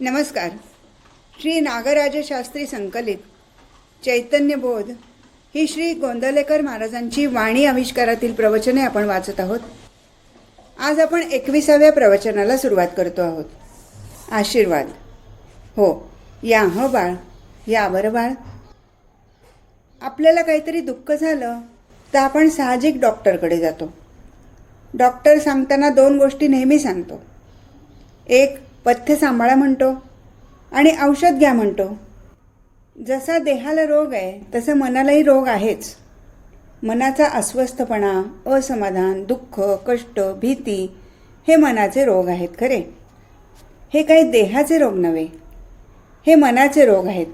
नमस्कार. श्री नागराजशास्त्री संकलित चैतन्यबोध ही श्री गोंदलेकर महाराजांची वाणी आविष्कारातील प्रवचने आपण वाचत आहोत. आज आपण 21व्या प्रवचनाला सुरुवात करतो आहोत. आशीर्वाद. हो, या बाळ, या बरं बाळ. आपल्याला काहीतरी दुःख झालं तर आपण साहजिक डॉक्टरकडे जातो. डॉक्टर सांगताना 2 गोष्टी नेहमी सांगतो. एक, पथ्य सांभाळा म्हणतो आणि औषध घ्या म्हणतो. जसा देहाला रोग आहे तसं मनालाही रोग आहेच. मनाचा अस्वस्थपणा, असमाधान, दुःख, कष्ट, भीती हे मनाचे रोग आहेत खरे. हे काही देहाचे रोग नव्हे, हे मनाचे रोग आहेत.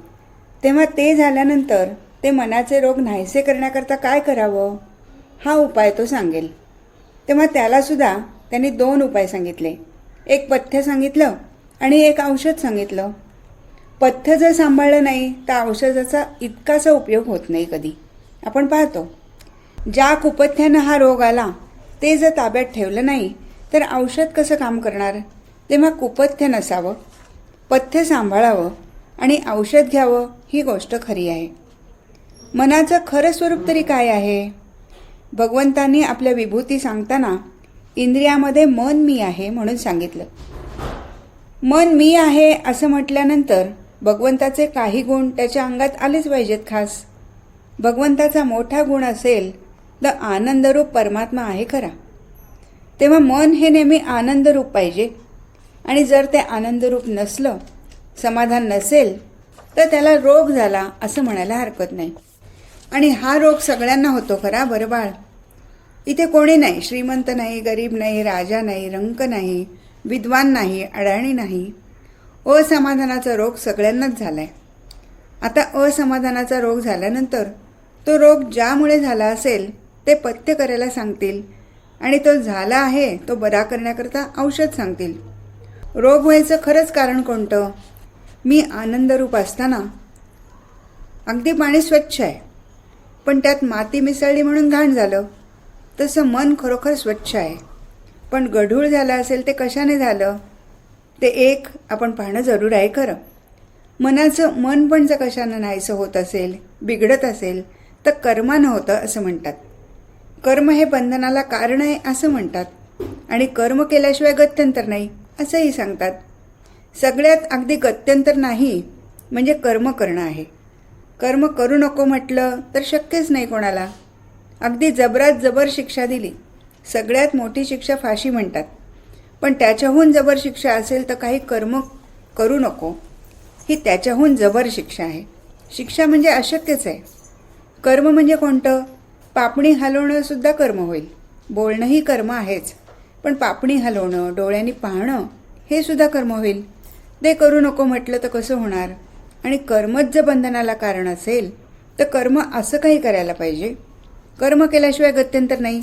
तेव्हा ते झाल्यानंतर ते मनाचे रोग नाहीसे करण्याकरता काय करावं हा उपाय तो सांगेल. तेव्हा त्यालासुद्धा त्यांनी 2 उपाय सांगितले. एक पथ्य सांगितलं आणि एक औषध सांगितलं. पथ्य जर सांभाळलं नाही तर औषधाचा इतकासा उपयोग होत नाही कधी. आपण पाहतो ज्या कुपथ्यानं हा रोग आला ते जर ताब्यात ठेवलं नाही तर औषध कसं काम करणार. तेव्हा कुपथ्य नसावं, पथ्य सांभाळावं आणि औषध घ्यावं ही गोष्ट खरी आहे. मनाचं खरं स्वरूप तरी काय आहे. भगवंतांनी आपल्या विभूती सांगताना इंद्रियामध्ये मन मी आहे म्हणून सांगितलं. मन मी आहे असं म्हटल्यानंतर भगवंताचे काही गुण त्याच्या अंगात आलेच पाहिजेत. खास भगवंताचा मोठा गुण असेल तर आनंदरूप परमात्मा आहे खरा. तेव्हा मन हे नेहमी आनंदरूप पाहिजे. आणि जर ते आनंदरूप नसलं, समाधान नसेल तर त्याला रोग झाला असं म्हणायला हरकत नाही. आणि हा रोग सगळ्यांना होतो खरा. बरं बाळ, इथे कोणी नाही, श्रीमंत नाही, गरीब नाही, राजा नाही, रंक नाही, विद्वान नाही, अडाणी नाही. असमाधानाचा रोग सगळ्यांनाच झाला आहे. आता असमाधानाचा रोग झाल्यानंतर तो रोग ज्यामुळे झाला असेल ते पथ्य करायला सांगतील आणि तो झाला आहे तो बरा करण्याकरता औषध सांगतील. रोग व्हायचं खरंच कारण कोणतं. मी आनंदरूप असताना अगदी पाणी स्वच्छ आहे पण त्यात माती मिसळली म्हणून घाण झालं. तसं मन खरोखर स्वच्छ आहे पण गढूळ झालं असेल ते कशाने झालं ते एक आपण पाहणं जरूर आहे खरं. मनाचं मन पण जर कशानं नाहीसं होत असेल, बिघडत असेल तर कर्मानं होतं असं म्हणतात. कर्म हे बंधनाला कारण आहे असं म्हणतात आणि कर्म केल्याशिवाय गत्यंतर नाही असंही सांगतात. सगळ्यात अगदी गत्यंतर नाही म्हणजे कर्म करणं आहे. कर्म करू नको म्हटलं तर शक्यच नाही कोणाला. अगदी जबरात जबर शिक्षा दिली, सगळ्यात मोठी शिक्षा फाशी म्हणतात. पण त्याच्याहून जबर शिक्षा असेल तर काही कर्म करू नको ही त्याच्याहून जबर शिक्षा आहे. शिक्षा म्हणजे अशक्यच आहे. कर्म म्हणजे कोणतं. पापणी हलवणं सुद्धा कर्म होईल. बोलणंही कर्म आहेच पण पापणी हलवणं, डोळ्यांनी पाहणं हे सुद्धा कर्म होईल. ते करू नको म्हटलं तर कसं होणार. आणि कर्मच जर बंधनाला कारण असेल तर कर्म असं काही करायला पाहिजे. कर्म केल्याशिवाय गत्यंतर नाही.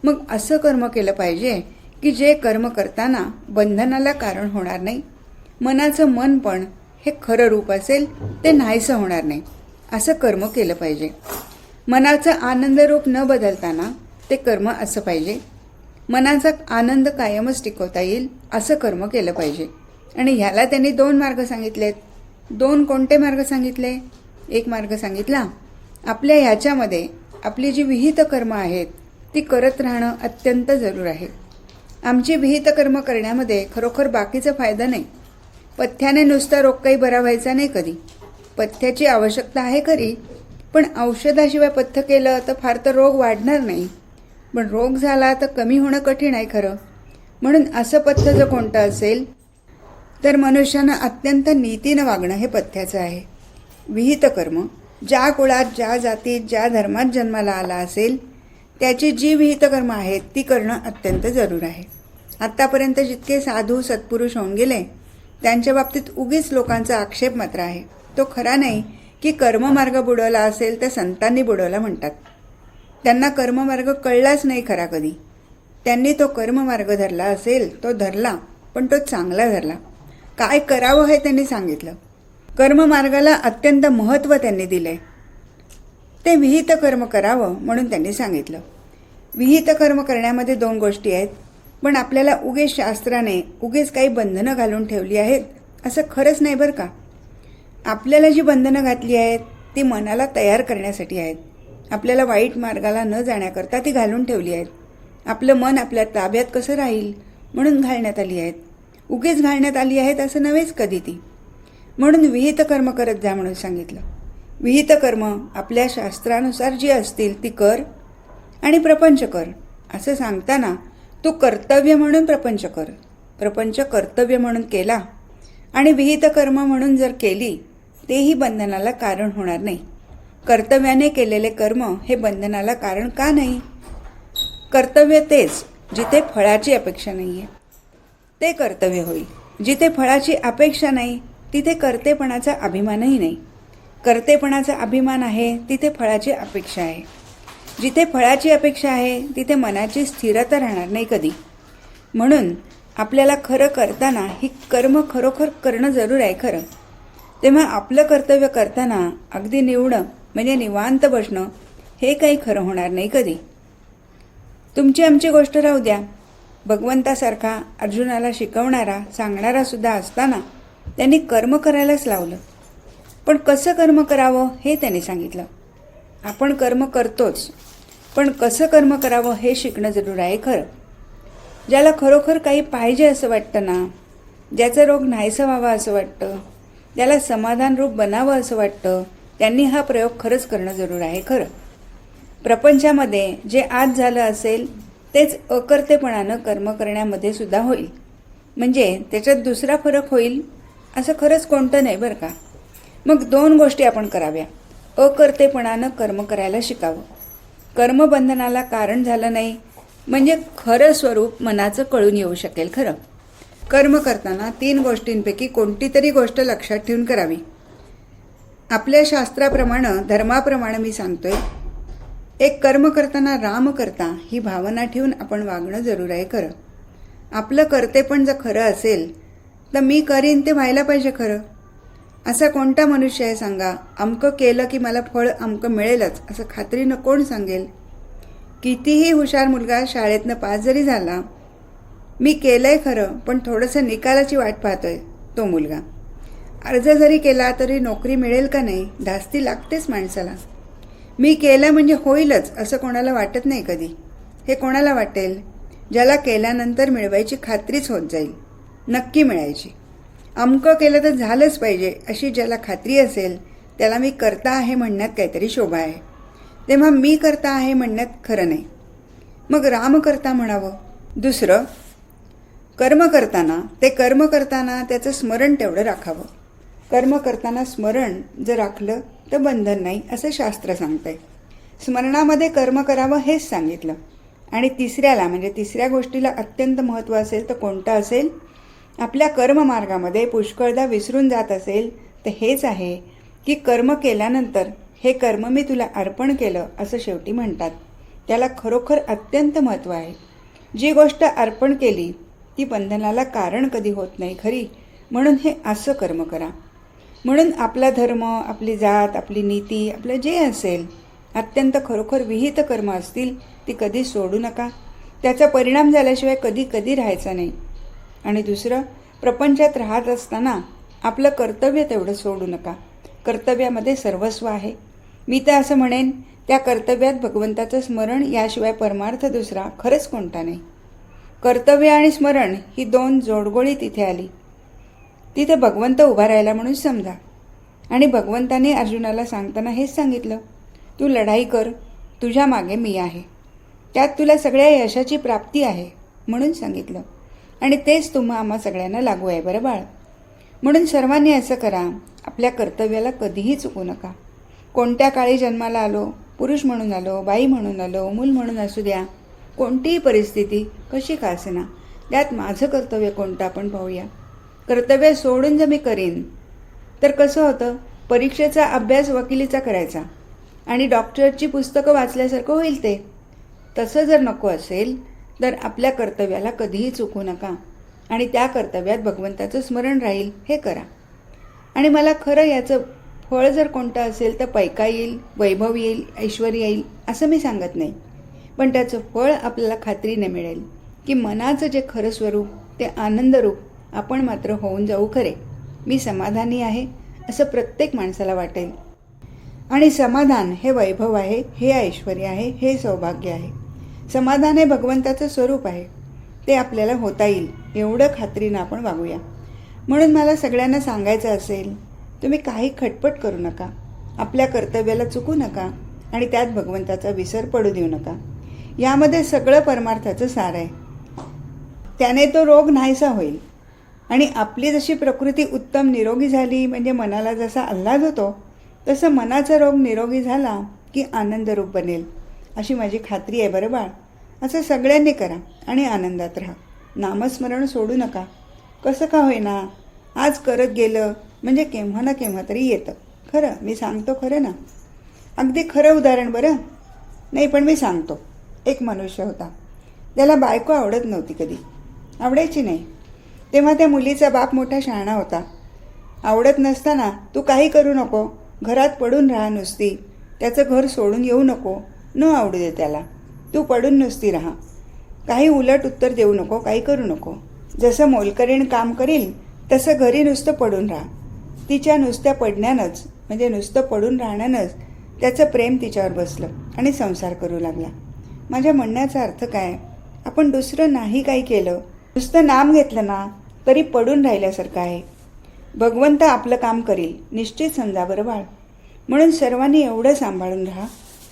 मग असं कर्म केलं पाहिजे की जे कर्म करताना बंधनाला कारण होणार नाही. मनाचं मन पण हे खरं रूप असेल ते नाहीसं होणार नाही असं कर्म केलं पाहिजे. मनाचं आनंद रूप न बदलताना ते कर्म असं पाहिजे. मनाचा आनंद कायमच टिकवता येईल असं कर्म केलं पाहिजे. आणि ह्याला त्यांनी 2 मार्ग सांगितलेत. 2 कोणते मार्ग सांगितले. एक मार्ग सांगितला आपल्या ह्याच्यामध्ये आपली जी विहित कर्म आहेत ती करत राहणं अत्यंत जरूर आहे. आमची विहित कर्म करण्यामध्ये खरोखर बाकीचा फायदा नाही. पथ्याने नुसता रोग काही बरा व्हायचा नाही कधी. पथ्याची आवश्यकता आहे खरी पण औषधाशिवाय पथ्य केलं तर फार तर रोग वाढणार नाही. पण रोग झाला तर कमी होणं कठीण आहे खरं. म्हणून असं पथ्य जर कोणतं असेल तर मनुष्यानं अत्यंत नीतीनं वागणं हे पथ्याचं आहे. विहित कर्म ज्या कुळात, ज्या जातीत, ज्या धर्मात जन्माला आला असेल त्याची जी विहित कर्म आहेत ती करणं अत्यंत जरूर आहे. आत्तापर्यंत जितके साधू सत्पुरुष होऊन गेले त्यांच्या बाबतीत उगीच लोकांचा आक्षेप मात्र आहे. तो खरा नाही की कर्ममार्ग बुडवला असेल तर संतांनी बुडवला म्हणतात. त्यांना कर्ममार्ग कळलाच नाही खरा कधी. त्यांनी तो कर्ममार्ग धरला असेल तो धरला पण तो चांगला धरला. काय करावं हे त्यांनी सांगितलं. कर्ममार्गाला अत्यंत महत्त्व त्यांनी दिले. ते विहित कर्म करावं म्हणून त्यांनी सांगितलं. विहित कर्म करण्यामध्ये 2 गोष्टी आहेत पण आपल्याला उगीच शास्त्राने उगीच काही बंधनं घालून ठेवली आहेत असं खरंच नाही बरं का. आपल्याला जी बंधनं घातली आहेत ती मनाला तयार करण्यासाठी आहेत. आपल्याला वाईट मार्गाला न जाण्याकरता ती घालून ठेवली आहेत. आपलं मन आपल्या ताब्यात कसं राहील म्हणून घालण्यात आली आहेत. उगीच घालण्यात आली आहेत असं नव्हेच कधी ती. म्हणून विहित कर्म करत जा म्हणून सांगितलं. विहित कर्म आपल्या शास्त्रानुसार जी असतील ती कर आणि प्रपंच कर असं सांगताना तू कर्तव्य म्हणून प्रपंच कर. प्रपंच कर्तव्य म्हणून केला आणि विहित कर्म म्हणून जर केली तेही बंधनाला कारण होणार नाही. कर्तव्याने केलेले कर्म हे बंधनाला कारण का नाही? कर्तव्य तेच जिथे फळाची अपेक्षा नाही आहे ते कर्तव्य होईल. जिथे फळाची अपेक्षा नाही तिथे कर्तेपणाचा अभिमानही नाही. कर्तेपणाचा अभिमान आहे तिथे फळाची अपेक्षा आहे. जिथे फळाची अपेक्षा आहे तिथे मनाची स्थिरता राहणार नाही कधी. म्हणून आपल्याला खरं करताना ही कर्म खरोखर करणं जरूर आहे खरं. तेव्हा आपलं कर्तव्य करताना अगदी निवडं म्हणजे निवांत बसणं हे काही खरं होणार नाही कधी. तुमची आमची गोष्ट राहू द्या. भगवंतासारखा अर्जुनाला शिकवणारा सांगणारा सुद्धा असताना त्यांनी कर्म करायलाच लावलं. पण कसं कर्म करावं हे त्यांनी सांगितलं. आपण कर्म करतोच, पण कसं कर्म करावं हे शिकणं जरूर आहे खरं. ज्याला खरोखर काही पाहिजे असं वाटतं ना, ज्याचा रोग नाहीसा व्हावा असं वाटतं, ज्याला समाधान रूप बनावं असं वाटतं, त्यांनी हा प्रयोग खरंच करणं जरूर आहे खरं. प्रपंचामध्ये जे आज झालं असेल तेच अकर्तेपणानं कर्म करण्यामध्ये सुद्धा होईल. म्हणजे त्याच्यात दुसरा फरक होईल असं खरंच कोणतं नाही बरं का. मग दोन गोष्टी आपण कराव्या. अकर्तेपणानं कर्म करायला शिकावं. कर्मबंधनाला कारण झालं नाही म्हणजे खरं स्वरूप मनाचं कळून येऊ शकेल खरं. कर्म करताना 3 गोष्टींपैकी कोणती तरी गोष्ट लक्षात ठेवून करावी. आपल्या शास्त्राप्रमाणे धर्माप्रमाणे मी सांगतोय, एक कर्म करताना राम करता ही भावना ठेवून आपण वागणं जरूर आहे खरं. आपलं कर्तेपण जर खरं असेल तर मी करीन ते व्हायला पाहिजे खरं. असा कोणता मनुष्य आहे सांगा, अमकं केलं की मला फळ अमकं मिळेलच असं खात्रीनं कोण सांगेल? कितीही हुशार मुलगा शाळेतनं पास जरी झाला, मी केलंय खरं पण थोडंसं निकालाची वाट पाहतोय तो मुलगा. अर्ज जरी केला तरी नोकरी मिळेल का नाही धास्ती लागतेच माणसाला. मी केलं म्हणजे होईलच असं कोणाला वाटत नाही कधी. हे कोणाला वाटेल? ज्याला केल्यानंतर मिळवायची खात्रीच होत जाईल, नक्की मिळायची. अमकं केलं तर झालंच पाहिजे अशी ज्याला खात्री असेल त्याला मी करता आहे म्हणण्यात काहीतरी शोभा आहे. तेव्हा मी करता आहे म्हणण्यात खरं नाही. मग राम करता म्हणावं. दुसरं, कर्म करताना त्याचं स्मरण तेवढं राखावं. कर्म करताना स्मरण जर राखलं तर बंधन नाही असं शास्त्र सांगतंय. स्मरणामध्ये कर्म करावं हेच सांगितलं. आणि तिसऱ्या गोष्टीला अत्यंत महत्त्व असेल तर कोणतं असेल? आपल्या कर्ममार्गामध्ये पुष्कळदा विसरून जात असेल तर हेच आहे की कर्म केल्यानंतर हे कर्म मी तुला अर्पण केलं असं शेवटी म्हणतात. त्याला खरोखर अत्यंत महत्त्व आहे. जी गोष्ट अर्पण केली ती बंधनाला कारण कधी होत नाही खरी. म्हणून हे असं कर्म करा. म्हणून आपला धर्म, आपली जात, आपली नीती, आपलं जे असेल अत्यंत खरोखर विहित कर्म असतील ती कधी सोडू नका. त्याचा परिणाम झाल्याशिवाय कधी कधी राहायचा नाही. आणि दुसरं, प्रपंचात राहत असताना आपलं कर्तव्य तेवढं सोडू नका. कर्तव्यामध्ये सर्वस्व आहे. मी तर असं म्हणेन त्या कर्तव्यात भगवंताचं स्मरण याशिवाय परमार्थ दुसरा खरंच कोणता नाही. कर्तव्य आणि स्मरण ही 2 जोडगोळी तिथे आली. तिथे भगवंत उभा राहिला म्हणून समजा. आणि भगवंताने अर्जुनाला सांगताना हेच सांगितलं, तू लढाई कर, तुझ्या मागे मी आहे, त्यात तुला सगळ्या यशाची प्राप्ती आहे म्हणून सांगितलं. आणि तेच तुम्हा आम्हा सगळ्यांना लागू आहे बरं बाळ. म्हणून सर्वांनी असं करा, आपल्या कर्तव्याला कधीही चुकू नका. कोणत्या काळी जन्माला आलो, पुरुष म्हणून आलो, बाई म्हणून आलो, मूल म्हणून असू द्या, कोणतीही परिस्थिती कशी का असेना, त्यात माझं कर्तव्य कोणतं आपण पाहूया. कर्तव्य सोडून जर मी करीन तर कसं होतं, परीक्षेचा अभ्यास वकिलीचा करायचा आणि डॉक्टरची पुस्तकं वाचल्यासारखं होईल ते. तसं जर नको असेल तर आपल्या कर्तव्याला कधीही चुकू नका आणि त्या कर्तव्यात भगवंताचं स्मरण राहील हे करा. आणि मला खरं याचं फळ जर कोणतं असेल तर पैका येईल, वैभव येईल, ऐश्वर येईल असं मी सांगत नाही. पण त्याचं फळ आपल्याला खात्रीने मिळेल की मनाचं जे खरं स्वरूप ते आनंदरूप आपण मात्र होऊन जाऊ खरे. मी समाधानी आहे असं प्रत्येक माणसाला वाटेल. आणि समाधान हे वैभव आहे, हे ऐश्वर्य आहे, हे सौभाग्य आहे. समाधान हे भगवंताचं स्वरूप आहे. ते आपल्याला होता येईल एवढं खात्रीनं आपण वागूया. म्हणून मला सगळ्यांना सांगायचं असेल, तुम्ही काही खटपट करू नका, आपल्या कर्तव्याला चुकू नका आणि त्यात भगवंताचा विसर पडू देऊ नका. यामध्ये सगळं परमार्थाचं सार आहे. त्याने तो रोग नाहीसा होईल आणि आपली जशी प्रकृती उत्तम निरोगी झाली म्हणजे मनाला जसा आल्हाद होतो, तसं मनाचा रोग निरोगी झाला की आनंदरूप बनेल अशी माझी खात्री आहे. बरं बाळ, असं सगळ्यांनी करा आणि आनंदात राहा. नामस्मरण सोडू नका. कसं का होईना आज करत गेलं म्हणजे केव्हा ना केव्हा तरी येतं. खरं मी सांगतो, खरं ना, अगदी खरं उदाहरण. बरं नाही पण मी सांगतो. एक मनुष्य होता, त्याला बायको आवडत नव्हती, कधी आवडायची नाही. तेव्हा त्या मुलीचा बाप मोठा शहाणा होता. आवडत नसताना तू काही करू नको, घरात पडून राहा नुसती, त्याचं घर सोडून येऊ नको, न आवडू दे त्याला, तू पडून नुसती राहा, काही उलट उत्तर देऊ नको, काही करू नको. जसं मोलकरीण काम करील तसं घरी नुसतं पडून राहा. तिच्या नुसत्या पडण्यानंच म्हणजे नुसतं पडून राहण्यानंच त्याचं प्रेम तिच्यावर बसलं आणि संसार करू लागला. माझ्या म्हणण्याचा अर्थ काय, आपण दुसरं नाही काही केलं, नुसतं नाम घेतलं ना तरी पडून राहिल्यासारखं आहे. भगवंत आपलं काम करील निश्चित समजा. बरं बाळ, म्हणून सर्वांनी एवढं सांभाळून राहा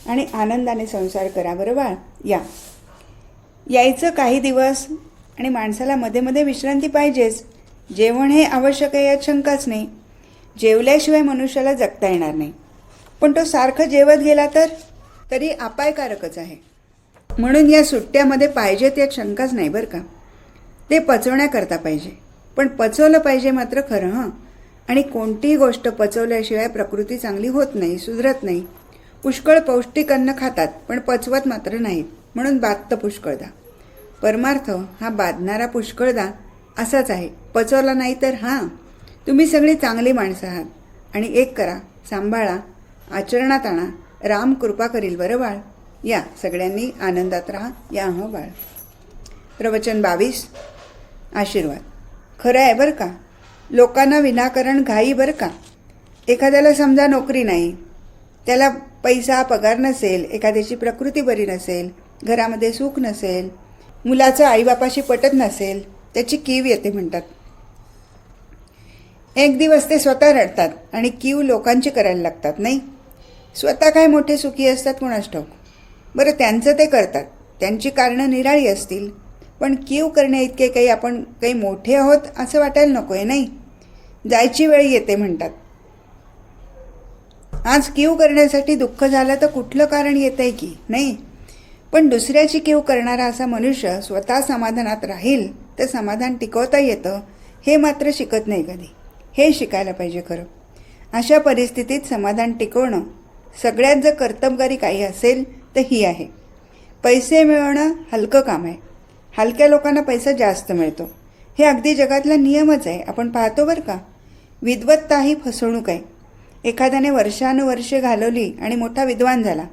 आणि आनंदाने संसार करा. बरं बाळ, यायचं काही दिवस आणि माणसाला मध्ये मध्ये विश्रांती पाहिजेच. जेवण हे आवश्यक आहे यात शंकाच नाही. जेवल्याशिवाय मनुष्याला जगता येणार नाही. पण तो सारखं जेवत गेला तर तरी अपायकारकच आहे. म्हणून या सुट्ट्यामध्ये पाहिजेत यात शंकाच नाही. बरं का, ते पचवण्याकरता पाहिजे, पण पचवलं पाहिजे मात्र खरं. आणि कोणतीही गोष्ट पचवल्याशिवाय प्रकृती चांगली होत नाही, सुधरत नाही. पुष्कळ पौष्टिक अन्न खातात पण पचवत मात्र नाहीत, म्हणून बादतं पुष्कळदा. परमार्थ हा बाधणारा पुष्कळदा असाच आहे. पचवला नाही तर तुम्ही सगळी चांगली माणसं आहात आणि एक करा, सांभाळा, आचरणात आणा, राम कृपा करील. बरं बाळ, या सगळ्यांनी आनंदात राहा. या बाळ. प्रवचन 22. आशीर्वाद. खरं आहे बरं का, लोकांना विनाकारण घाई. बरं का, एखाद्याला समजा नोकरी नाही, त्याला पैसा पगार नसेल, एखाद्याची प्रकृती बरी नसेल, घरामध्ये सुख नसेल, मुलाचं आईबापाशी पटत नसेल, त्याची कीव येते म्हणतात. एक दिवस ते स्वतः रडतात आणि कीव लोकांची करायला लागतात. नाही, स्वतः काय मोठे सुखी असतात कोणास ठाऊक. बरं, त्यांचं ते करतात, त्यांची कारणं निराळी असतील, पण कीव करण्या इतके काही आपण काही मोठे आहोत असं वाटायला नको आहे. नाही, जायची वेळ येते म्हणतात. आज कीव करण्यासाठी दुःख झालं तर कुठलं कारण येतंय की नाही, पण दुसऱ्याची कीव करणारा असा मनुष्य स्वतः समाधानात राहील तर समाधान टिकवता येतं हे मात्र शिकत नाही कधी. हे शिकायला पाहिजे खरं. अशा परिस्थितीत समाधान टिकवणं सगळ्यात जर कर्तबगारी काही असेल तर ही आहे. पैसे मिळवणं हलकं काम आहे. हलक्या लोकांना पैसा जास्त मिळतो, हे अगदी जगातला नियमच आहे. आपण पाहतो बरं का. विद्वत्ता ही फसवणूक आहे. एखाद्याने वर्षानुवर्षे घालवली आणि मोठा विद्वान झाला.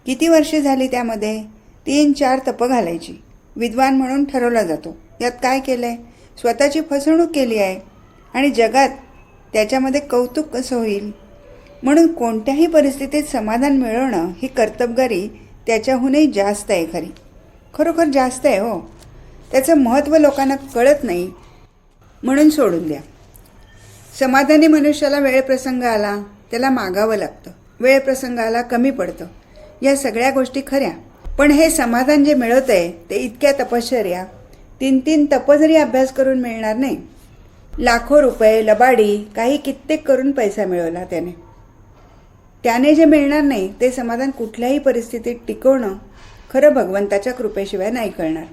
किती वर्षे झाली त्यामध्ये? 3-4 तपं घालायची. विद्वान म्हणून ठरवला जातो. यात काय केलं आहे? स्वतःची फसवणूक केली आहे आणि जगात त्याच्यामध्ये कौतुक कसं होईल? म्हणून कोणत्याही परिस्थितीत समाधान मिळवणं ही कर्तबगारी त्याच्याहूनही जास्त आहे. खरोखर जास्त आहे हो. त्याचं महत्त्व लोकांना कळत नाही म्हणून सोडून द्या. समाधानी मनुष्याला वेळप्रसंग आला त्याला मागावं लागतं, वेळप्रसंग आला कमी पडतं. या सगळ्या गोष्टी खऱ्या, पण हे समाधान जे मिळत आहे ते इतक्या तपश्चर्या 3-3 तप जरी अभ्यास करून मिळणार नाही. लाखो रुपये लबाडी काही कित्येक करून पैसा मिळवला त्याने जे मिळणार नाही ते समाधान कुठल्याही परिस्थितीत टिकवणं खरं भगवंताच्या कृपेशिवाय नाही कळणार.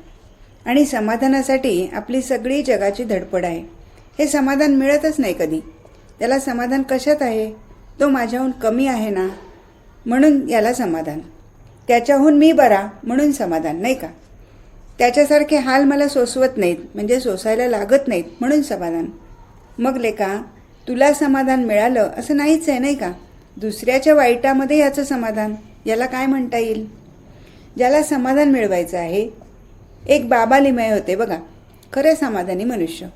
आणि समाधानासाठी आपली सगळी जगाची धडपड आहे. हे समाधान मिळतच नाही कधी. त्याला समाधान कशात आहे? तो माझ्याहून कमी आहे ना म्हणून याला समाधान, त्याच्याहून मी बरा म्हणून समाधान, नाही का? त्याच्यासारखे हाल मला सोसवत नाहीत म्हणजे सोसायला लागत नाहीत म्हणून समाधान. मग लेका, तुला समाधान मिळालं असं नाहीच आहे, नाही का? दुसऱ्याच्या वाईटामध्ये याचं समाधान, याला काय म्हणता येईल? ज्याला समाधान मिळवायचं आहे. एक बाबा लिमये होते बघा, खरे समाधानी मनुष्य.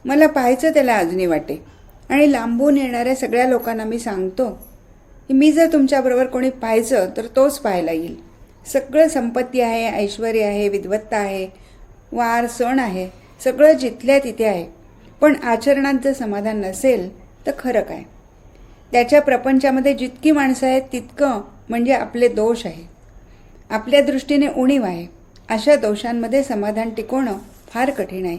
मला पाहायचं त्याला अजूनही वाटे. आणि लांबून येणाऱ्या सगळ्या लोकांना मी सांगतो की मी जर तुमच्याबरोबर कोणी पाहायचं तर तोच पाहायला येईल. सगळं संपत्ती आहे, ऐश्वर आहे, विद्वत्ता आहे, वार सण आहे, सगळं जिथल्या तिथे आहे. पण आचरणात जर समाधान नसेल तर खरं काय? त्याच्या प्रपंचामध्ये जितकी माणसं आहेत तितकं म्हणजे आपले दोष आहे, आपल्या दृष्टीने उणीव आहे. अशा दोषांमध्ये समाधान टिकवणं फार कठीण आहे.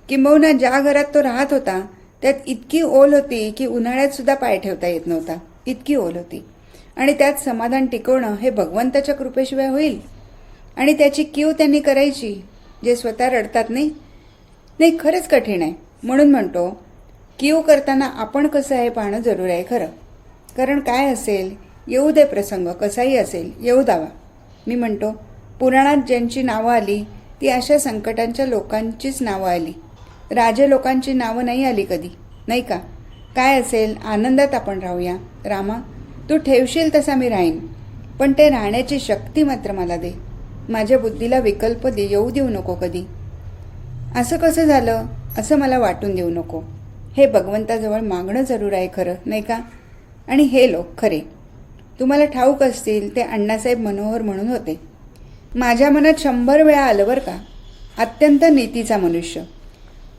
किंबहुना ज्या घरात तो राहत होता त्यात इतकी ओल होती की उन्हाळ्यात सुद्धा पाय ठेवता येत नव्हता, इतकी ओल होती. आणि त्यात समाधान टिकवणं हे भगवंताच्या कृपेशिवाय होईल? आणि त्याची कीव त्यांनी करायची जे स्वतः रडतात नाही? नाही, खरंच कठीण आहे. म्हणून म्हणतो कीव करताना आपण कसं आहे पाहणं जरूर आहे खरं. कारण काय असेल येऊ दे प्रसंग, कसाही असेल येऊ दावा. मी म्हणतो पुराणात ज्यांची नावं आली ती अशा संकटांच्या लोकांचीच नावं आली, राजे लोकांची नावं नाही आली कधी, नाही का? काय असेल आनंदात आपण राहूया. रामा, तू ठेवशील तसा मी राहीन, पण ते राहण्याची शक्ती मात्र मला दे. माझ्या बुद्धीला विकल्प येऊ देऊ नको कधी. असं कसं झालं असं मला वाटून देऊ नको. हे भगवंताजवळ मागणं जरूर आहे खरं, नाही का? आणि हे लोक खरे तुम्हाला ठाऊक असतील ते अण्णासाहेब मनोहर म्हणून होते. माझ्या मनात 100 वेळा आलं बरं का. अत्यंत नीतीचा मनुष्य,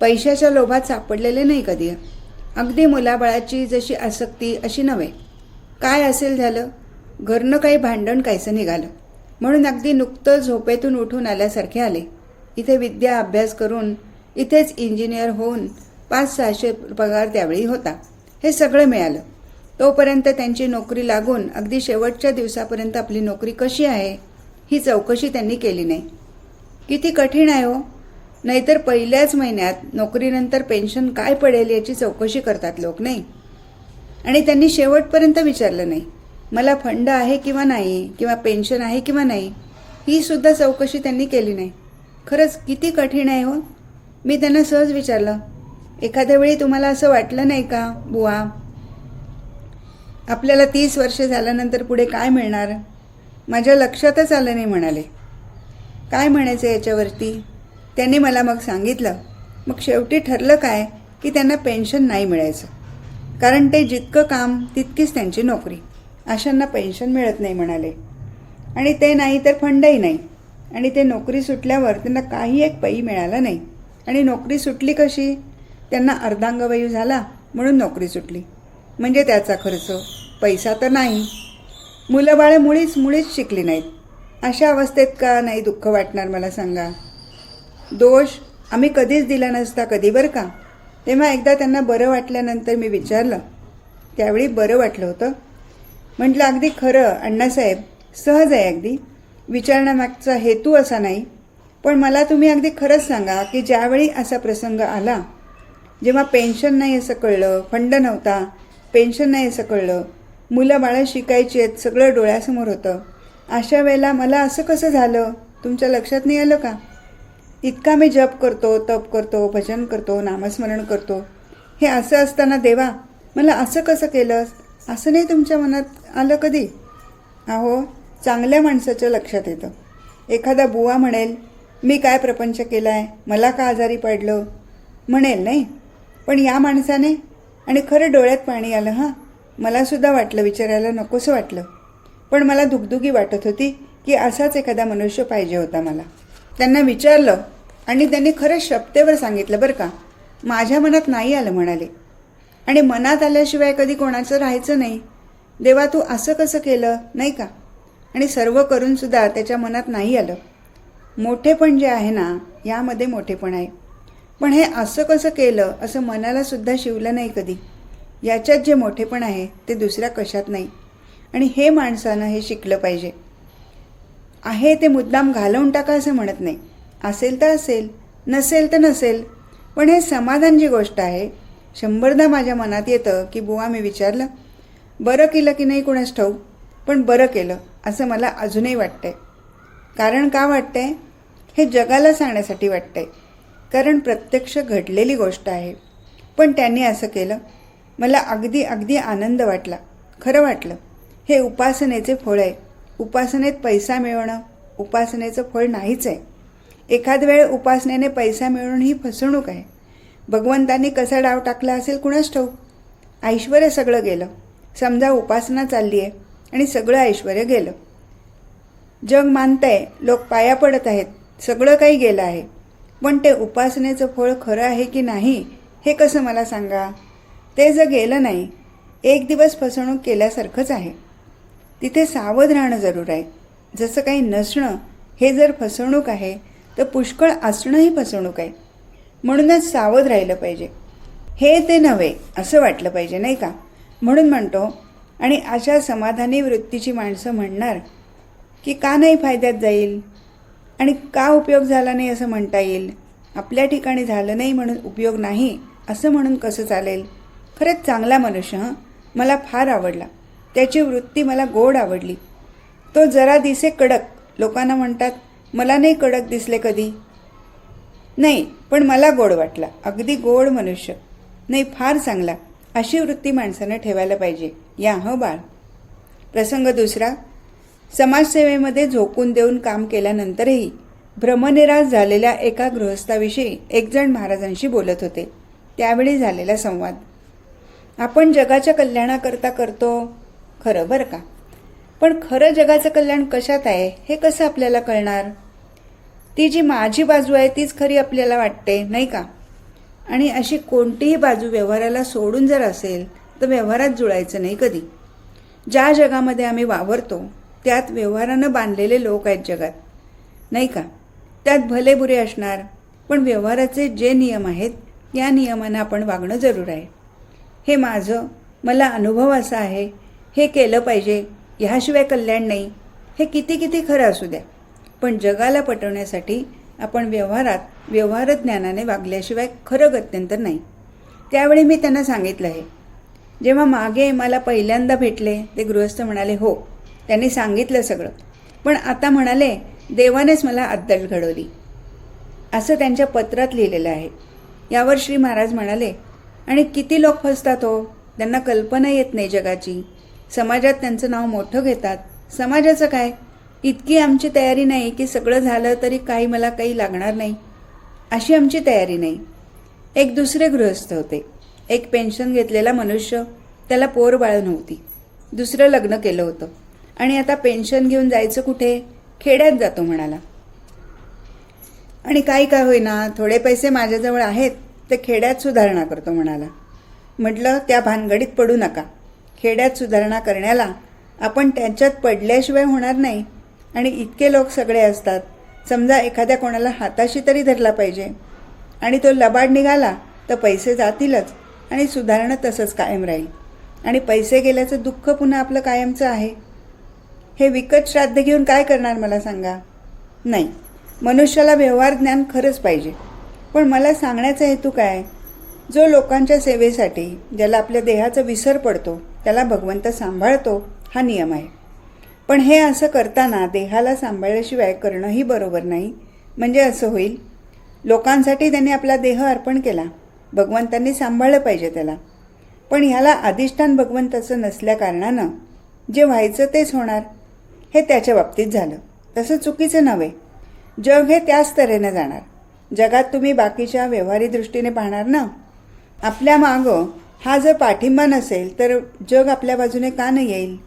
पैशाच्या लोभात सापडलेले नाही कधी. अगदी मुलाबाळाची जशी आसक्ती अशी नव्हे. काय असेल झालं, घरनं काही भांडण कायचं निघालं म्हणून अगदी नुकतं झोपेतून उठून आल्यासारखे आले. इथे विद्या अभ्यास करून इथेच इंजिनियर होऊन 500-600 पगार त्यावेळी होता. हे सगळं मिळालं. तोपर्यंत त्यांची नोकरी लागून अगदी शेवटच्या दिवसापर्यंत आपली नोकरी कशी आहे ही चौकशी त्यांनी केली नाही. किती कठीण आहे हो. नाहीतर पहिल्याच महिन्यात नोकरीनंतर पेन्शन काय पडेल याची चौकशी करतात लोक, नाही? आणि त्यांनी शेवटपर्यंत विचारलं नाही मला फंड आहे किंवा नाही, किंवा पेन्शन आहे किंवा नाही, ही सुद्धा चौकशी त्यांनी केली नाही. खरंच किती कठीण आहे हो. मी त्यांना सहज विचारलं, एखाद्या वेळी तुम्हाला असं वाटलं नाही का बुवा, आपल्याला 30 वर्ष झाल्यानंतर पुढे काय मिळणार? माझ्या लक्षातच आलं नाही म्हणाले. काय म्हणायचं याच्यावरती? त्यांनी मला मग सांगितलं. मग शेवटी ठरलं काय की त्यांना पेन्शन नाही मिळायचं, कारण ते जितकं काम तितकीच त्यांची नोकरी. अशांना पेन्शन मिळत नाही म्हणाले. आणि ते नाही तर फंडही नाही. आणि ते नोकरी सुटल्यावर त्यांना काही एक पै मिळाला नाही. आणि नोकरी सुटली कशी? त्यांना अर्धांगवायू झाला म्हणून नोकरी सुटली. म्हणजे त्याचा खर्च, पैसा तर नाही. मुलं बाळं मुळीच शिकली नाहीत. अशा अवस्थेत का नाही दुःख वाटणार मला सांगा? दोष आम्ही कधीच दिला नसता कधी बरं का. तेव्हा एकदा त्यांना बरं वाटल्यानंतर मी विचारलं. त्यावेळी बरं वाटलं होतं. म्हटलं अगदी खरं अण्णासाहेब, सहज आहे अगदी. विचारण्यामागचा हेतू असा नाही. पण मला तुम्ही अगदी खरंच सांगा की ज्यावेळी असा प्रसंग आला, जेव्हा पेन्शन नाही असं कळलं, फंड नव्हता, पेन्शन नाही असं कळलं, मुलं बाळं शिकायची आहेत, सगळं डोळ्यासमोर होतं, अशा वेळेला मला असं कसं झालं तुमच्या लक्षात नाही आलं का? इतका मी जप करतो, तप करतो, भजन करतो, नामस्मरण करतो, हे असं असताना देवा मला असं कसं केलंस असं नाही तुमच्या मनात आलं कधी? अहो, चांगल्या माणसाच्या लक्षात येतं. एखादा बुवा म्हणेल मी काय प्रपंच केला आहे, मला का आजारी पडलं म्हणेल, नाही? पण या माणसाने, आणि खरं डोळ्यात पाणी आलं. हां, मलासुद्धा वाटलं, विचारायला नकोसं वाटलं, पण मला दुगदुगी वाटत होती की असाच एखादा मनुष्य पाहिजे होता मला. त्यांना विचारलं आणि त्यांनी खरंच शब्देवर सांगितलं बरं का, माझ्या मनात नाही आलं म्हणाले. आणि मनात आल्याशिवाय कधी कोणाचं राहायचं नाही. देवा तू असं कसं केलं, नाही का? आणि सर्व करूनसुद्धा त्याच्या मनात नाही आलं. मोठेपण जे आहे ना, यामध्ये मोठेपण आहे. पण हे असं कसं केलं असं मनाला सुद्धा शिवलं नाही कधी. याच्यात जे मोठेपण आहे ते दुसऱ्या कशात नाही. आणि हे माणसानं हे शिकलं पाहिजे. आहे ते मुद्दाम घालवून टाका असं म्हणत नाही. असेल तर असेल, नसेल तर नसेल, पण हे समाधान जी गोष्ट आहे, 100दा माझ्या मनात येतं की बुवा मी विचारलं, बरं केलं की नाही कुणास ठाऊक, पण बरं केलं असं मला अजूनही वाटतंय. कारण का वाटतंय? हे जगाला सांगण्यासाठी वाटतंय. कारण प्रत्यक्ष घडलेली गोष्ट आहे. पण त्यांनी असं केलं. मला अगदी अगदी आनंद वाटला, खरं वाटलं. हे उपासनेचे फळ आहे. उपासनेत पैसा मिळवणं उपासनेचं फळ नाहीच आहे. एखाद वेळ उपासनेने पैसा मिळवणं ही फसवणूक आहे. भगवंतांनी कसा डाव टाकला असेल कुणास ठाऊक. ऐश्वर सगळं गेलं. समजा उपासना चालली आहे आणि सगळं ऐश्वर गेलं. जग मानतंय, लोक पाया पडत आहेत, सगळं काही गेलं आहे. पण ते उपासनेचं फळ खरं आहे की नाही हे कसं मला सांगा. ते जर गेलं नाही, एक दिवस फसवणूक केल्यासारखंच आहे. तिथे सावध राहणं जरूर आहे. जसं काही नसणं हे जर फसवणूक आहे तर पुष्कळ असणंही फसवणूक आहे. म्हणूनच सावध राहिलं पाहिजे. हे ते नव्हे असं वाटलं पाहिजे, नाही का. म्हणून म्हणतो, आणि अशा समाधानी वृत्तीची माणसं म्हणणार की का नाही फायद्यात जाईल आणि का उपयोग झाला नाही असं म्हणता येईल. आपल्या ठिकाणी झालं नाही म्हणून उपयोग नाही असं म्हणून कसं चालेल. खरंच चांगला मनुष्य. मला फार आवडला. त्याची वृत्ती मला गोड आवडली. तो जरा दिसे कडक. लोकांना म्हणतात मला नाही कडक दिसले कधी. नाही, पण मला गोड वाटला. अगदी गोड मनुष्य. नाही, फार चांगला. अशी वृत्ती माणसानं ठेवायला पाहिजे. या बाळ. प्रसंग दुसरा. समाजसेवेमध्ये झोकून देऊन काम केल्यानंतरही भ्रमनिरास झालेल्या एका गृहस्थाविषयी एकजण महाराजांशी बोलत होते. त्यावेळी झालेला संवाद. आपण जगाच्या कल्याणाकरता करतो खरं बरं का, पण खरं जगाचं कल्याण कशात आहे हे कसं आपल्याला कळणार. ती जी माझी बाजू आहे तीच खरी आपल्याला वाटते, नाही का. आणि अशी कोणतीही बाजू व्यवहाराला सोडून जर असेल तर व्यवहारात जुळायचं नाही कधी. ज्या जगामध्ये आम्ही वावरतो त्यात व्यवहारानं बांधलेले लोक आहेत जगात, नाही का. त्यात भले बुरे असणार, पण व्यवहाराचे जे नियम आहेत या नियमानं आपण वागणं जरूर आहे. हे माझं, मला अनुभव असा आहे, हे केलं पाहिजे, ह्याशिवाय कल्याण नाही, हे किती किती खरं असू द्या. पण जगाला पटवण्यासाठी आपण व्यवहार ज्ञानाने वागल्याशिवाय खरं गत्यंतर नाही. त्यावेळी मी त्यांना सांगितलं आहे. जेव्हा मागे मला पहिल्यांदा भेटले ते गृहस्थ म्हणाले हो, त्यांनी सांगितलं सगळं, पण आता म्हणाले देवानेच मला अद्दल घडवली, असं त्यांच्या पत्रात लिहिलेलं आहे. यावर श्री महाराज म्हणाले, आणि किती लोक फसतात हो. त्यांना कल्पना येत नाही जगाची. समाजात त्यांचं नाव मोठं घेतात. समाजाचं काय, इतकी आमची तयारी नाही की सगळं झालं तरी मला काही लागणार नाही, अशी आमची तयारी नाही. एक दुसरे गृहस्थ होते. एक पेन्शन घेतलेला मनुष्य, त्याला पोरबाळ नव्हती. दुसरं लग्न केलं होतं आणि आता पेन्शन घेऊन जायचं कुठे, खेड्यात जातो म्हणाला. आणि काही काय होईना, थोडे पैसे माझ्याजवळ आहेत ते खेड्यात सुधारणा करतो म्हणाला. म्हटलं त्या भानगडीत पडू नका. खेड्यात सुधारणा करण्याला आपण त्याच्यात पडल्याशिवाय होणार नाही. आणि इतके लोक सगळे असतात. समजा एखाद्या कोणाला हाताशी तरी धरला पाहिजे आणि तो लबाड निघाला तर पैसे जातीलच आणि सुधारणा तसंच कायम राहील. आणि पैसे गेल्याचं दुःख पुन्हा आपलं कायमचं आहे. हे विकत श्राद्ध घेऊन काय करणार मला सांगा. नाही, मनुष्याला व्यवहार ज्ञान खरंच पाहिजे. पण मला सांगण्याचा हेतू काय, जो लोकांच्या सेवेसाठी, ज्याला आपल्या देहाचा विसर पडतो त्याला भगवंत सांभाळतो, हा नियम आहे. पण हे असं करताना देहाला सांभाळल्याशिवाय करणंही बरोबर नाही. म्हणजे असं होईल, लोकांसाठी त्यांनी आपला देह अर्पण केला, भगवंतांनी सांभाळलं पाहिजे त्याला. पण ह्याला अधिष्ठान भगवंताचं नसल्या कारणानं जे व्हायचं तेच होणार. हे त्याच्या बाबतीत झालं. तसं चुकीचं नव्हे. जग हे त्याच तऱ्हेनं जाणार. जगात तुम्ही बाकीच्या व्यवहारी दृष्टीने पाहणार ना. आपल्या मागं हा जर पाठिंबा नसेल तर जग आपल्या बाजूने का नाही येईल.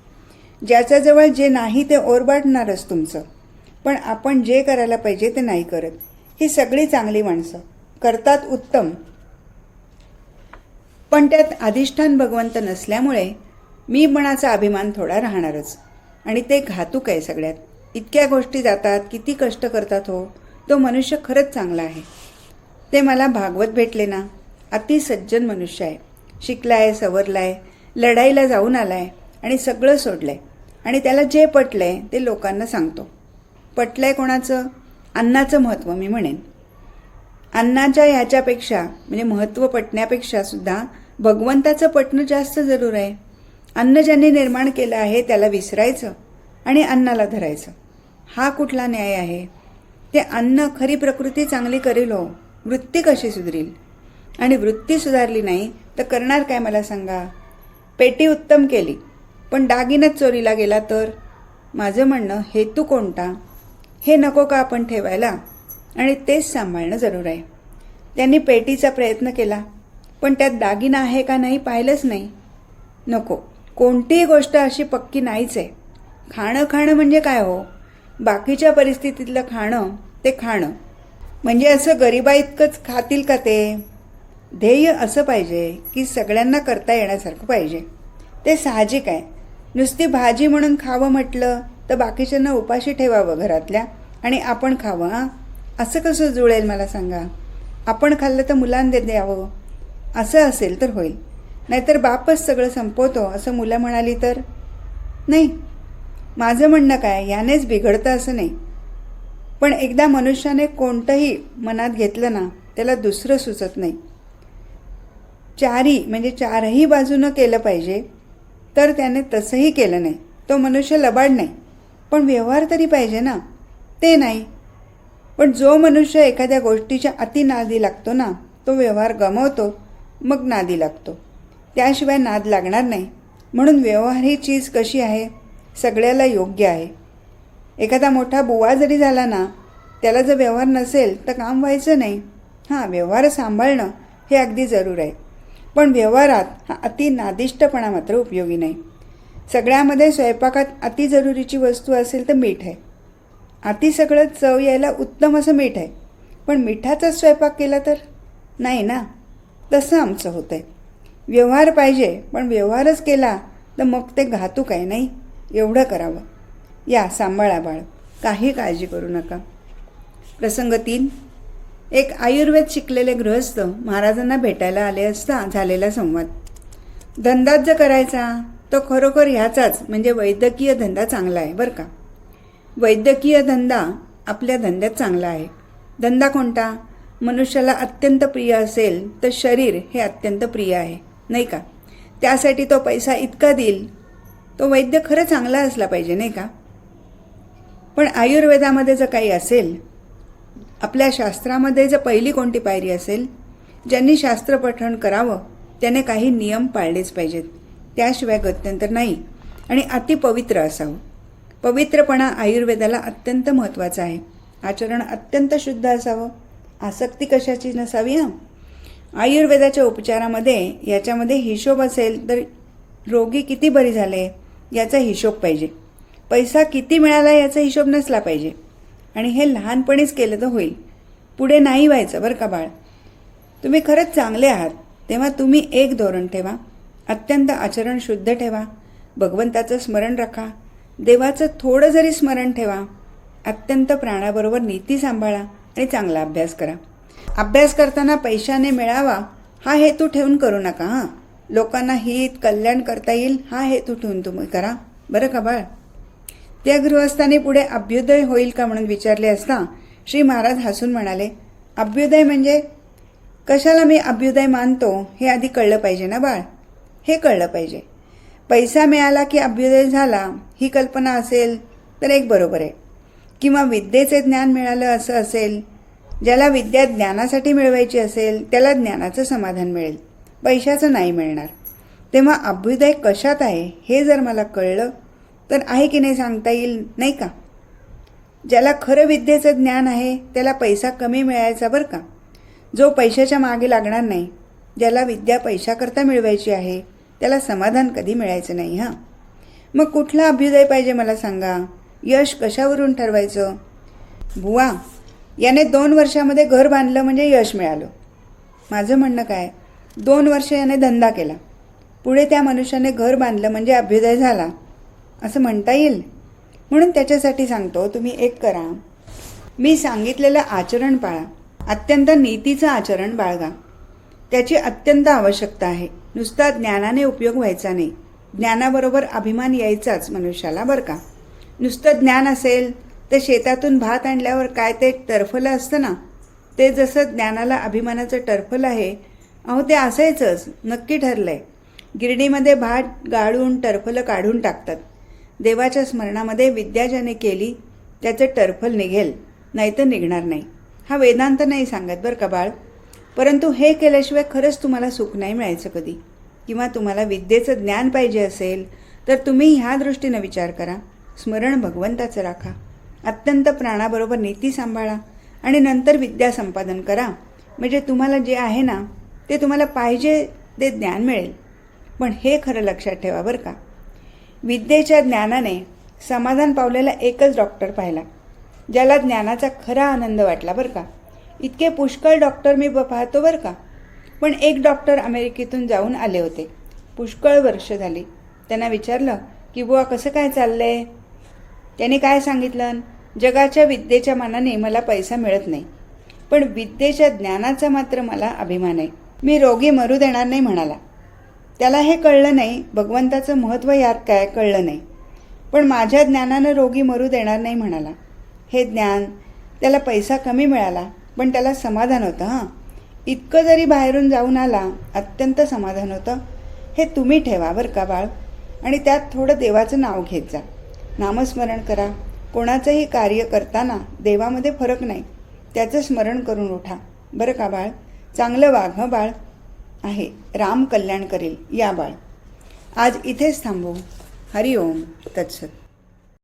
ज्याच्याजवळ जे नाही ते ओरबाडणारच तुमचं. पण आपण जे करायला पाहिजे ते नाही करत. ही सगळी चांगली माणसं करतात उत्तम, पण त्यात अधिष्ठान भगवंत नसल्यामुळे मी मनाचा अभिमान थोडा राहणारच. आणि ते घातूक आहे सगळ्यात. इतक्या गोष्टी जातात, किती कष्ट करतात हो. तो मनुष्य खरंच चांगला आहे. ते मला भागवत भेटले ना. अति सज्जन मनुष्य आहे. शिकलाय, सवरलाय, लढाईला जाऊन आलाय आणि सगळं सोडलंय. आणि त्याला जे पटलंय ते लोकांना सांगतो. पटलंय कोणाचं, अन्नाचं महत्त्व मी म्हणेन. अन्नाच्या ह्याच्यापेक्षा म्हणजे महत्त्व पटण्यापेक्षा सुद्धा भगवंताचं पटणं जास्त जरूर आहे. अन्न ज्यांनी निर्माण केलं आहे त्याला विसरायचं आणि अन्नाला धरायचं, हा कुठला न्याय आहे. ते अन्न खरी प्रकृती चांगली करेल हो. वृत्ती कशी सुधरील. आणि वृत्ती सुधारली नाही तर करणार काय मला सांगा. पेटी उत्तम केली पण दागिनच चोरीला गेला तर. माझं म्हणणं, हेतू कोणता हे नको का आपण ठेवायला. आणि तेच सांभाळणं जरूर आहे. त्यांनी पेटीचा प्रयत्न केला, पण त्यात दागिना आहे का नाही पाहिलंच नाही. नको, कोणतीही गोष्ट अशी पक्की नाहीच आहे. खाणं म्हणजे काय हो? बाकीच्या परिस्थितीतलं खाणं ते खाणं. म्हणजे असं गरिबाइतकंच खातील का ते? ध्येय असं पाहिजे की सगळ्यांना करता येण्यासारखं पाहिजे. ते साहजिक आहे. नुसती भाजी म्हणून खावं म्हटलं तर बाकीच्यांना उपाशी ठेवावं घरातल्या आणि आपण खावं. असं कसं जुळेल मला सांगा? आपण खाल्लं तर मुलांना द्यावं असं असेल तर होईल, नाहीतर बापच सगळं संपवतो असं मुलं म्हणाली तर नाही. माझं म्हणणं काय, यानेच बिघडतं असं नाही. पण एकदा मनुष्याने कोणतंही मनात घेतलं ना, त्याला दुसरं सुचत नाही. चारही बाजूनं केलं पाहिजे. तर त्याने तसंही केलं नाही, तो मनुष्य लबाड नाही. पण व्यवहार तरी पाहिजे ना, ते नाही. पण जो मनुष्य एखाद्या गोष्टीच्या अति नादी लागतो ना, तो व्यवहार गमावतो, मग नादी लागतो. त्याशिवाय नाद लागणार नाही. म्हणून व्यवहार ही चीज कशी आहे, सगळ्याला योग्य आहे. एखादा मोठा बुवा जरी झाला ना, त्याला जर व्यवहार नसेल तर काम व्हायचं नाही. व्यवहार सांभाळणं हे अगदी जरूर आहे. पण व्यवहारात हा अति नादिष्टपणा मात्र उपयोगी नाही. सगळ्यामध्ये स्वयंपाकात अति जरुरीची वस्तू असेल तर मीठ आहे. अति सगळं चव यायला उत्तम असं मीठ आहे, पण मिठाचाच स्वयंपाक केला तर नाही ना. तसं आमचं होतं आहे. व्यवहार पाहिजे, पण व्यवहारच केला तर मग ते घातूक आहे नाही. एवढं करावं. या सांभाळा बाळ, काही काळजी करू नका. प्रसंग 3. एक आयुर्वेद शिकलेले गृहस्थ महाराजांना भेटायला आले असता झालेला संवाद. धंदाच जर करायचा तो खरोखर ह्याचाच म्हणजे वैद्यकीय धंदा चांगला आहे बरं का. वैद्यकीय धंदा आपल्या धंद्यात चांगला आहे. धंदा कोणता? मनुष्याला अत्यंत प्रिय असेल तर शरीर हे अत्यंत प्रिय आहे नाही का. त्यासाठी तो पैसा इतका देईल. तो वैद्य खरं चांगला असला पाहिजे नाही का. पण आयुर्वेदामध्ये जर काही असेल, आपल्या शास्त्रामध्ये जर पहिली कोणती पायरी असेल, ज्यांनी शास्त्र पठण करावं त्याने काही नियम पाळलेच पाहिजेत. त्याशिवाय गत्यंतर नाही. आणि अतिपवित्र असावं. पवित्रपणा आयुर्वेदाला अत्यंत महत्त्वाचा आहे. आचरण अत्यंत शुद्ध असावं. आसक्ती कशाची नसावी. आयुर्वेदाच्या उपचारामध्ये याच्यामध्ये हिशोब असेल तर रोगी किती बरी झाले याचा हिशोब पाहिजे. पैसा किती मिळाला याचा हिशोब नसला पाहिजे. आणि हे लहानपणीच केलं तर होईल, पुढे नाही व्हायचं बरं का बाळ. तुम्ही खरंच चांगले आहात तेव्हा तुम्ही एक धोरण ठेवा. अत्यंत आचरण शुद्ध ठेवा. भगवंताचं स्मरण राखा. देवाचं थोडं जरी स्मरण ठेवा. अत्यंत प्राणाबरोबर नीती सांभाळा आणि चांगला अभ्यास करा. अभ्यास करताना पैशाने मिळावा हा हेतू ठेवून करू नका. लोकांना हित कल्याण करता येईल हा हेतू ठेवून तुम्ही करा बरं का बाळ. त्या गृहस्थाने पुढे अभ्युदय होईल का म्हणून विचारले असता श्री महाराज हसून म्हणाले, अभ्युदय म्हणजे? कशाला मी अभ्युदय मानतो हे आधी कळलं पाहिजे ना बाळ. हे कळलं पाहिजे. पैसा मिळाला की अभ्युदय झाला ही कल्पना असेल तर एक बरोबर आहे. किंवा विद्येचे ज्ञान मिळालं असं असेल. ज्याला विद्या ज्ञानासाठी मिळवायची असेल त्याला ज्ञानाचं समाधान मिळेल, पैशाचं नाही मिळणार. तेव्हा अभ्युदय कशात आहे हे जर मला कळलं तर आहे की नाही सांगता येईल नाही का. ज्याला खरं विद्येचं ज्ञान आहे त्याला पैसा कमी मिळायचा बरं का. जो पैशाच्या मागे लागणार नाही, ज्याला विद्या पैशाकरता मिळवायची आहे त्याला समाधान कधी मिळायचं नाही. मग कुठला अभ्युदय पाहिजे मला सांगा. यश कशावरून ठरवायचं? बुवा, याने 2 वर्षामध्ये घर बांधलं म्हणजे यश मिळालं. माझं म्हणणं काय, 2 वर्ष याने धंदा केला, पुढे त्या मनुष्याने घर बांधलं म्हणजे अभ्युदय झाला असं म्हणता येईल. म्हणून त्याच्यासाठी सांगतो, तुम्ही एक करा. मी सांगितलेलं आचरण पाळा. अत्यंत नीतीचं आचरण बाळगा. त्याची अत्यंत आवश्यकता आहे. नुसता ज्ञानाने उपयोग व्हायचा नाही. ज्ञानाबरोबर अभिमान यायचाच मनुष्याला बरं का. नुसतं ज्ञान असेल तर शेतातून भात आणल्यावर काय ते टरफलं असतं ना, ते जसं ज्ञानाला अभिमानाचं टरफल आहे, ते असायचंच नक्की ठरलंय. गिरणीमध्ये भात गाळून टरफलं काढून टाकतात. देवाच्या स्मरणामध्ये विद्या ज्याने केली त्याचं टरफल निघेल, नाही तर निघणार नाही. हा वेदांत नाही सांगत बरं का बाळ. परंतु हे केल्याशिवाय खरंच तुम्हाला सुख नाही मिळायचं कधी. किंवा तुम्हाला विद्येचं ज्ञान पाहिजे असेल तर तुम्ही ह्या दृष्टीनं विचार करा. स्मरण भगवंताचं राखा. अत्यंत प्राणाबरोबर नीती सांभाळा आणि नंतर विद्या संपादन करा. म्हणजे तुम्हाला जे आहे ना ते तुम्हाला पाहिजे ते ज्ञान मिळेल. पण हे खरं लक्षात ठेवा बरं का, विद्येच्या ज्ञानाने समाधान पावलेला एकच डॉक्टर पाहिला, ज्याला ज्ञानाचा खरा आनंद वाटला बरं का. इतके पुष्कळ डॉक्टर मी पाहतो बरं का. पण एक डॉक्टर अमेरिकेतून जाऊन आले होते. पुष्कळ वर्ष झाली. त्यांना विचारलं की बुवा कसं काय चाललंय. त्याने काय सांगितलं, जगाच्या विद्येच्या मानाने मला पैसा मिळत नाही, पण विद्येच्या ज्ञानाचा मात्र मला अभिमान आहे. मी रोगी मरू देणार नाही म्हणाला. त्याला हे कळलं नाही, भगवंताचं महत्त्व यात काय कळलं नाही. पण माझ्या ज्ञानानं रोगी मरू देणार नाही म्हणाला. हे ज्ञान, त्याला पैसा कमी मिळाला पण त्याला समाधान होतं. हां, इतकं जरी बाहेरून जाऊन आला अत्यंत समाधान होतं. हे तुम्ही ठेवा बरं का बाळ. आणि त्यात थोडं देवाचं नाव घेत जा, नामस्मरण करा. कोणाचंही कार्य करताना देवामध्ये फरक नाही, त्याचं स्मरण करून उठा बरं का बाळ. चांगलं वाघ हं बाळ. आहे राम कल्याण करेल. या बाळ. आज इथेच थांबू. हरिओम तत्सत.